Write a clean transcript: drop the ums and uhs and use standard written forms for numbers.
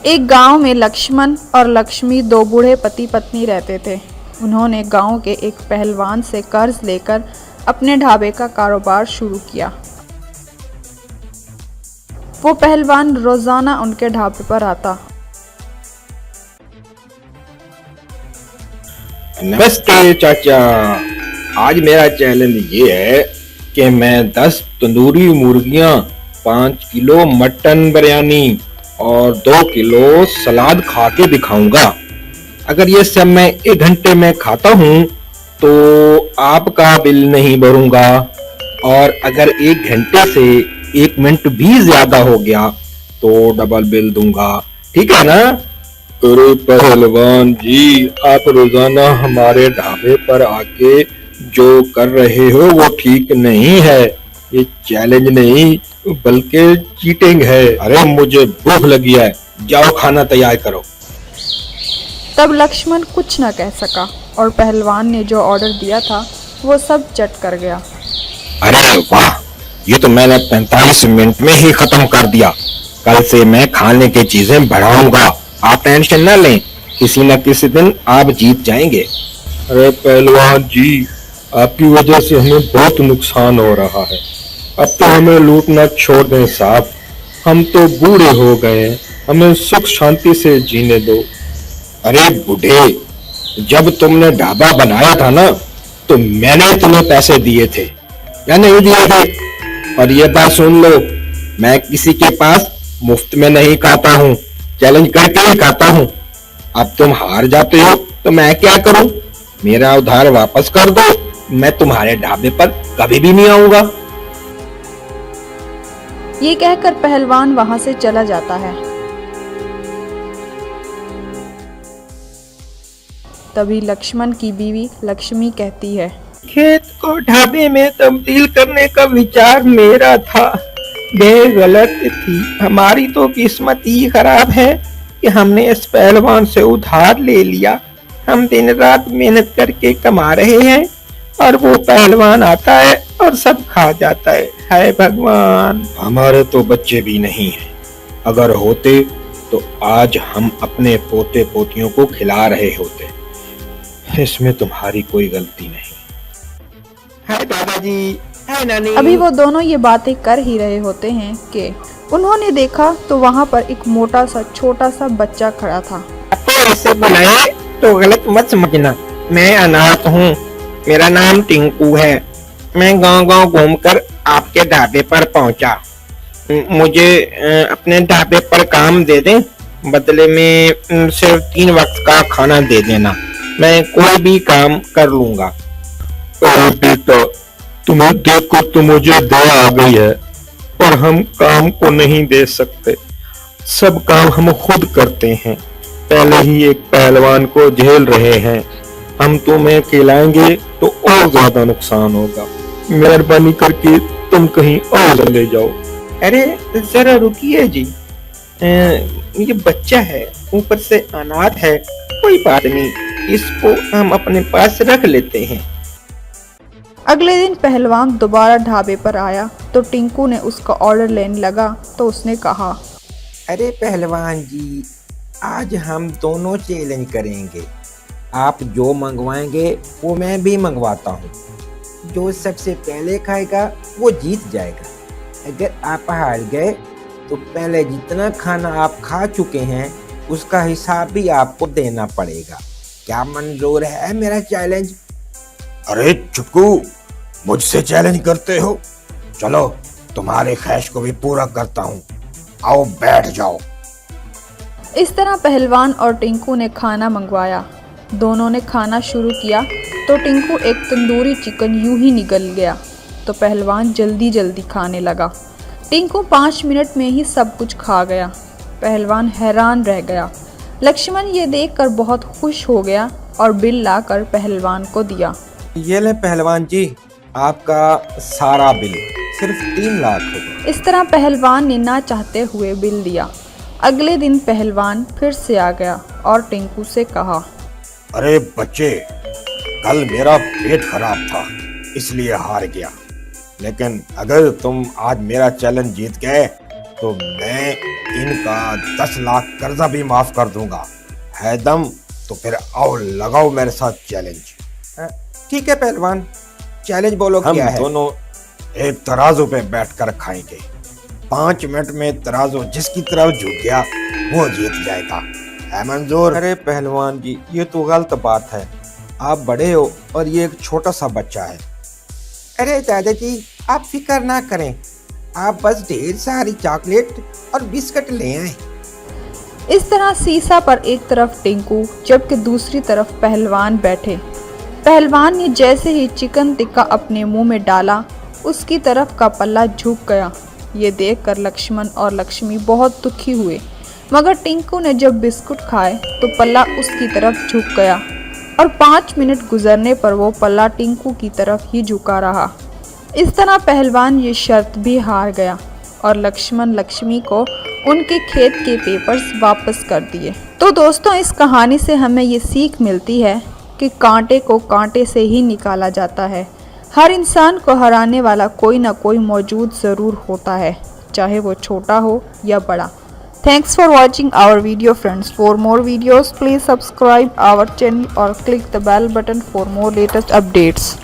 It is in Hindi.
एक गांव में लक्ष्मण और लक्ष्मी दो बूढ़े पति पत्नी रहते थे। उन्होंने गांव के एक पहलवान से कर्ज लेकर अपने ढाबे का कारोबार शुरू किया। वो पहलवान रोजाना उनके ढाबे पर आता। नमस्ते चाचा, आज मेरा चैलेंज ये है कि मैं 10 तंदूरी मुर्गियां, 5 किलो मटन बिरयानी और 2 किलो सलाद खा के दिखाऊंगा। अगर ये सब मैं 1 घंटे में खाता हूँ तो आपका बिल नहीं भरूंगा, और अगर 1 घंटे से 1 मिनट भी ज्यादा हो गया तो डबल बिल दूंगा, ठीक है ना? अरे पहलवान जी, आप रोजाना हमारे ढाबे पर आके जो कर रहे हो वो ठीक नहीं है। ये चैलेंज नहीं बल्कि चीटिंग है। अरे मुझे भूख लगी है, जाओ खाना तैयार करो। तब लक्ष्मण कुछ न कह सका और पहलवान ने जो ऑर्डर दिया था वो सब चट कर गया। अरे वाह, ये तो मैंने 45 मिनट में ही खत्म कर दिया। कल से मैं खाने की चीजें बढ़ाऊंगा, आप टेंशन न लें, किसी न किसी दिन आप जीत जाएंगे। अरे पहलवान जी, आपकी वजह से हमें बहुत नुकसान हो रहा है। अब तो हमें लूटना छोड़ दें साहब, हम तो बूढ़े हो गए हैं, हमें सुख शांति से जीने दो। अरे बूढ़े, जब तुमने ढाबा बनाया था ना तो मैंने तुम्हें पैसे दिए थे या नहीं दिए थे? और ये बात सुन लो, मैं किसी के पास मुफ्त में नहीं खाता हूँ, चैलेंज करके ही खाता हूँ। अब तुम हार जाते हो तो मैं क्या करूँ? मेरा उधार वापस कर दो, मैं तुम्हारे ढाबे पर कभी भी नहीं आऊंगा। ये कहकर पहलवान वहां से चला जाता है। तभी लक्ष्मण की बीवी लक्ष्मी कहती है, खेत को ढाबे में तब्दील करने का विचार मेरा था, वे गलत थी। हमारी तो किस्मत ही खराब है कि हमने इस पहलवान से उधार ले लिया। हम दिन रात मेहनत करके कमा रहे हैं और वो पहलवान आता है और सब खा जाता है। हाय भगवान! हमारे तो बच्चे भी नहीं हैं, अगर होते तो आज हम अपने पोते पोतियों को खिला रहे होते। इसमें तुम्हारी कोई गलती नहीं। हाय दादाजी, हाय नानी। अभी वो दोनों ये बातें कर ही रहे होते हैं कि उन्होंने देखा तो वहां पर एक मोटा सा छोटा सा बच्चा खड़ा था। आपको ऐसे बुलाए तो गलत मत समझना, मैं अनाथ हूँ, मेरा नाम टिंकू है। मैं गांव-गांव घूमकर आपके ढाबे पर पहुंचा। मुझे अपने ढाबे पर काम दे दें, बदले में सिर्फ 3 वक्त का खाना दे देना, मैं कोई भी काम कर लूंगा। अरे बेटा, तुम्हें देखकर तो मुझे दया आ गई है, पर हम काम को नहीं दे सकते। सब काम हम खुद करते हैं, पहले ही एक पहलवान को झेल रहे हैं। हम तुम्हें खिलाएंगे तो और ज्यादा नुकसान होगा। मेहरबानी करके तुम कहीं और चले जाओ। अरे जरा रुकिए जी, ये बच्चा है, ऊपर से अनाथ है, कोई बात नहीं, इसको हम अपने पास रख लेते हैं। अगले दिन पहलवान दोबारा ढाबे पर आया तो टिंकू ने उसका ऑर्डर लेने लगा तो उसने कहा, अरे पहलवान जी, आज हम दोनों चैलेंज करेंगे। आप जो मंगवाएंगे वो मैं भी मंगवाता हूँ। जो सबसे पहले खाएगा वो जीत जाएगा। अगर आप हार गए तो पहले जितना खाना आप खा चुके हैं उसका हिसाब भी आपको देना पड़ेगा। क्या मंजूर है मेरा चैलेंज? अरे चुटकू, मुझसे चैलेंज करते हो? चलो तुम्हारे ख्वाहिश को भी पूरा करता हूँ, आओ बैठ जाओ। इस तरह पहलवान और टिंकू ने खाना मंगवाया। दोनों ने खाना शुरू किया तो टिंकू एक तंदूरी चिकन यूं ही निगल गया तो पहलवान जल्दी जल्दी खाने लगा। टिंकू 5 मिनट में ही सब कुछ खा गया। पहलवान हैरान रह गया। लक्ष्मण ये देखकर बहुत खुश हो गया और बिल लाकर पहलवान को दिया। ये ले पहलवान जी, आपका सारा बिल सिर्फ 3 लाख होगा। इस तरह पहलवान ने ना चाहते हुए बिल दिया। अगले दिन पहलवान फिर से आ गया और टिंकू से कहा, अरे बच्चे, कल मेरा पेट खराब था इसलिए हार गया, लेकिन अगर तुम आज मेरा चैलेंज जीत गए तो मैं इनका 10 लाख कर्जा भी माफ कर दूंगा। है दम तो फिर आओ लगाओ मेरे साथ चैलेंज। ठीक है पहलवान, चैलेंज बोलो हम क्या है? दोनों एक तराजू पे बैठकर खाएंगे। 5 मिनट में तराजू जिसकी तरफ झुक गया वो जीत जाएगा। है मंजूर? अरे पहलवान जी, ये तो गलत बात है। आप बड़े हो और ये एक छोटा सा बच्चा है। अरे दादाजी, आप फिक्र ना करें, आप बस ढेर सारी चॉकलेट और बिस्किट ले आए। इस तरह सीसा पर एक तरफ टिंकू जबकि दूसरी तरफ पहलवान बैठे। पहलवान ने जैसे ही चिकन टिक्का अपने मुंह में डाला उसकी तरफ का पल्ला झुक गया। ये देखकर लक्ष्मण और लक्ष्मी बहुत दुखी हुए, मगर टिंकू ने जब बिस्कुट खाए तो पल्ला उसकी तरफ झुक गया और 5 मिनट गुजरने पर वो पल्ला टिंकू की तरफ ही झुका रहा। इस तरह पहलवान ये शर्त भी हार गया और लक्ष्मण लक्ष्मी को उनके खेत के पेपर्स वापस कर दिए। तो दोस्तों, इस कहानी से हमें ये सीख मिलती है कि कांटे को कांटे से ही निकाला जाता है। हर इंसान को हराने वाला कोई ना कोई मौजूद ज़रूर होता है, चाहे वो छोटा हो या बड़ा। Thanks for watching our video friends. For more videos, please subscribe our channel or click the bell button for more latest updates.